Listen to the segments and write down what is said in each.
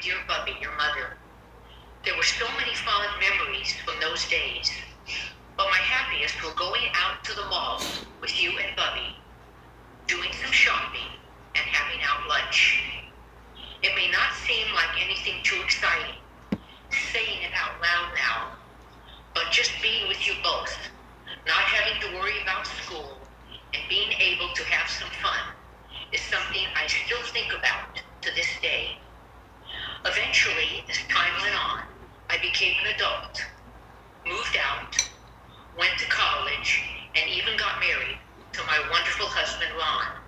dear Bubby, your mother. There were so many fond memories from those days, but my happiest were going out to the mall with you and Bubby, doing some shopping, and having out lunch. It may not seem like anything too exciting, saying it out loud now, but just being with you both, not having to worry about school, and being able to have some fun is something I still think about to this day. Eventually, as time went on, I became an adult, moved out, went to college, and even got married to my wonderful husband, Ron.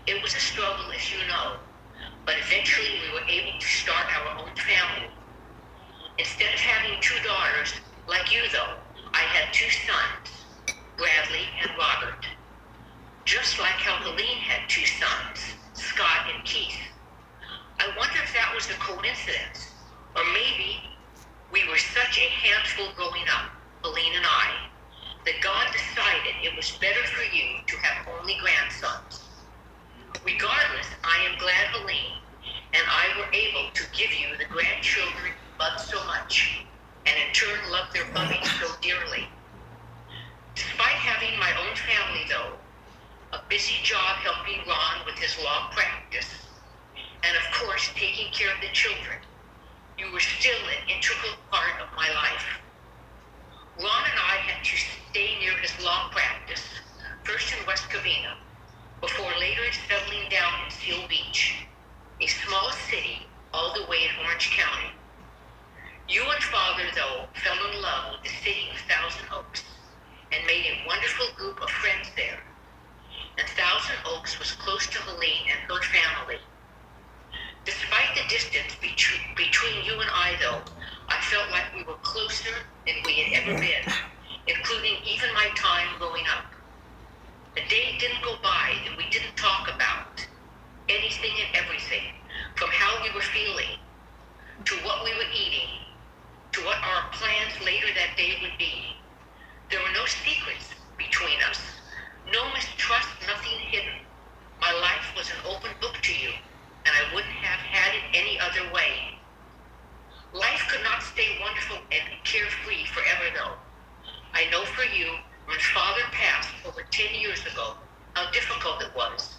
It was a struggle, as you know, but eventually we were able to start our own family. Instead of having 2 daughters, like you though, I had 2 sons, Bradley and Robert. Just like how Helene had 2 sons, Scott and Keith. I wonder if that was a coincidence, or maybe we were such a handful growing up, Helene and I, that God decided it was better for you to have only grandsons. Regardless, I am glad Helene and I were able to give you the grandchildren you loved so much, and in turn loved their Bubby so dearly. Despite having my own family though, a busy job helping Ron with his law practice, and of course taking care of the children, you were still an integral part of my life. Ron and I had to stay near his law practice, first in West Covina, before later settling down in Seal Beach, a small city all the way in Orange County. You and Father, though, fell in love with the city of Thousand Oaks and made a wonderful group of friends there. And Thousand Oaks was close to Helene and her family. Despite the distance between you and I, though, I felt like we were closer than we had ever been, including even my time growing up. A day didn't go by that we didn't talk about anything and everything, from how we were feeling, to what we were eating, to what our plans later that day would be. There were no secrets between us. No mistrust, nothing hidden. My life was an open book to you, and I wouldn't have had it any other way. Life could not stay wonderful and carefree forever, though. I know for you, when Father passed over 10 years ago, how difficult it was.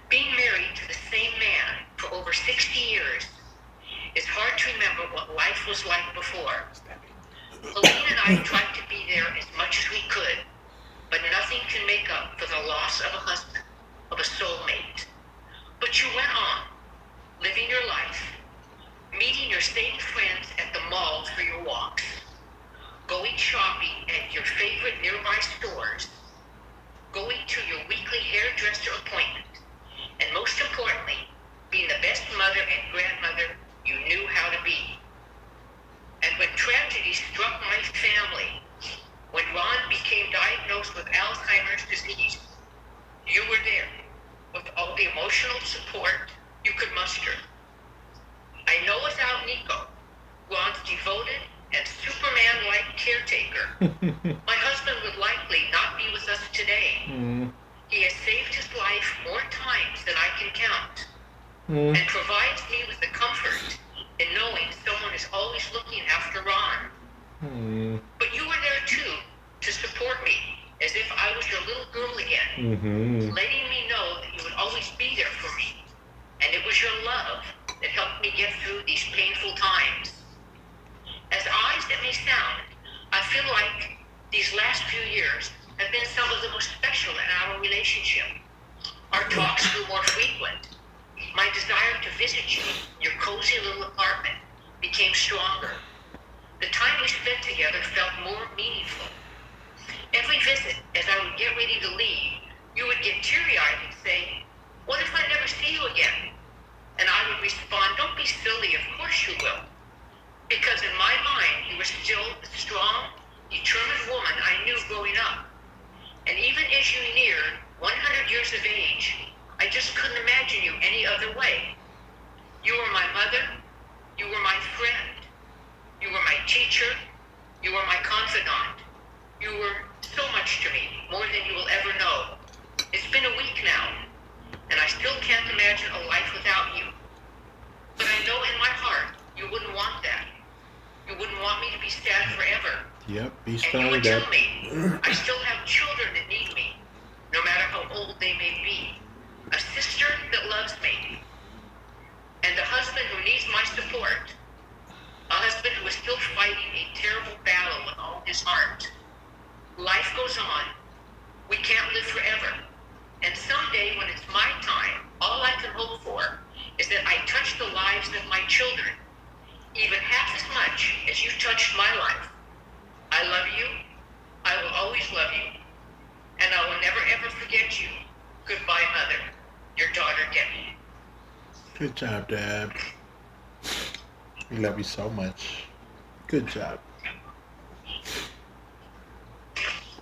Being married to the same man for over 60 years, it's hard to remember what life was like before. Helene and I tried to be there as much as we could, but nothing can make up for the loss of a husband, of a soulmate. But you went on, living your life, meeting your same friends at the mall for your walks, going shopping at your favorite nearby stores, going to your weekly hairdresser appointment, and most importantly, being the best mother and grandmother you knew how to be. And when tragedy struck my family, when Ron became diagnosed with Alzheimer's disease, you were there with all the emotional support you could muster. I know without Nico, Ron's devoted and Superman-like caretaker, my husband would likely not be with us today. He has saved his life more times than I can count, and provides me with the comfort in knowing someone is always looking after Ron. But you were there too, to support me, as if I was your little girl again, letting me know that you would always be there for me. And it was your love that helped me get through these painful times. As odd as it may sound, I feel like these last few years have been some of the most special in our relationship. Our talks grew more frequent. My desire to visit you, your cozy little apartment, became stronger. The time we spent together felt more meaningful. Every visit, as I would get ready to leave, you would get teary-eyed and say, "What if I never see you again?" And I would respond, "Don't be silly, of course you will." Because in my mind, you were still the strong, determined woman I knew growing up. And even as you neared 100 years of age, I just couldn't imagine you any other way. You were my mother, you were my friend, you were my teacher, you were my confidant. You were so much to me, more than you will ever know. It's been a week now, and I still can't imagine a life without you. But I know in sad forever. Yep, be And you strong, would Dad. tell me, I still have children that need me, no matter how old they may be. A sister that loves me. And a husband who needs my support. A husband who is still fighting a terrible battle with all his heart. Life goes on. We can't live forever. And someday when it's my time, all I can hope for is that I touch the lives of my children, even half as much as you've touched my life. I love you. I will always love you. And I will never ever forget you. Goodbye, Mother. Your daughter, Debbie. Good job, Dad. We love you so much. Good job.